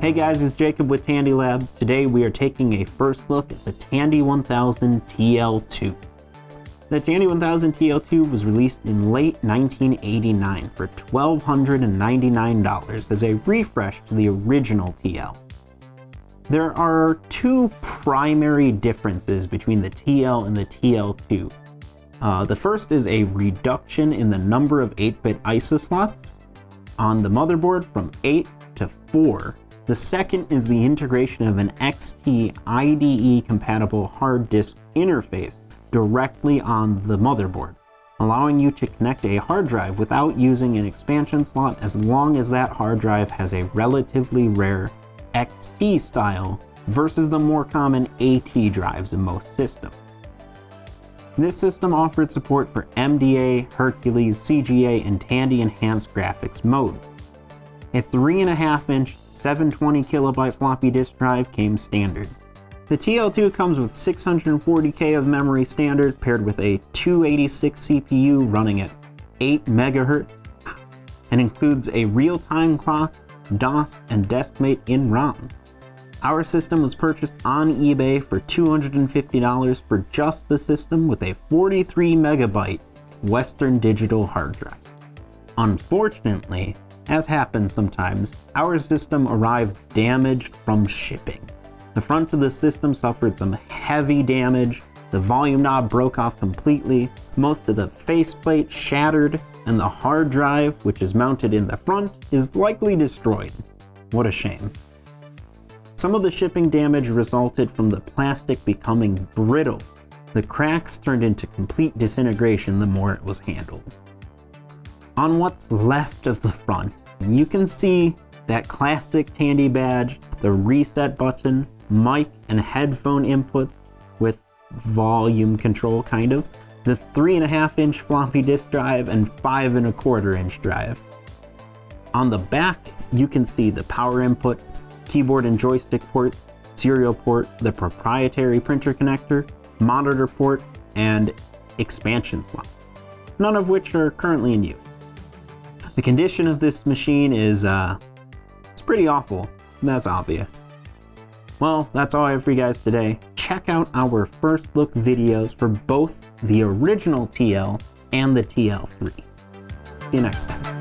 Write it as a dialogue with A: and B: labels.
A: Hey guys, it's Jacob with Tandy Lab. Today we are taking a first look at the Tandy 1000 TL2. The Tandy 1000 TL2 was released in late 1989 for $1,299 as a refresh to the original TL. There are two primary differences between the TL and the TL2. The first is a reduction in the number of 8-bit ISA slots on the motherboard from 8 to 4. The second is the integration of an XT IDE compatible hard disk interface directly on the motherboard, allowing you to connect a hard drive without using an expansion slot as long as that hard drive has a relatively rare XT style versus the more common AT drives in most systems. This system offered support for MDA, Hercules, CGA, and Tandy Enhanced Graphics modes. A 3.5-inch 720 kilobyte floppy disk drive came standard. The TL2 comes with 640K of memory standard paired with a 286 CPU running at 8 MHz and includes a real-time clock, DOS, and Deskmate in ROM. Our system was purchased on eBay for $250 for just the system with a 43 megabyte Western Digital hard drive. Unfortunately, as happens sometimes, our system arrived damaged from shipping. The front of the system suffered some heavy damage, the volume knob broke off completely, most of the faceplate shattered, and the hard drive, which is mounted in the front, is likely destroyed. What a shame. Some of the shipping damage resulted from the plastic becoming brittle. The cracks turned into complete disintegration the more it was handled. On what's left of the front, you can see that classic Tandy badge, the reset button, mic and headphone inputs with volume control kind of, the 3.5-inch floppy disk drive and 5.25-inch drive. On the back, you can see the power input, keyboard and joystick port, serial port, the proprietary printer connector, monitor port, and expansion slot, none of which are currently in use. The condition of this machine is, it's pretty awful. That's obvious. Well, that's all I have for you guys today. Check out our first look videos for both the original TL and the TL3. See you next time.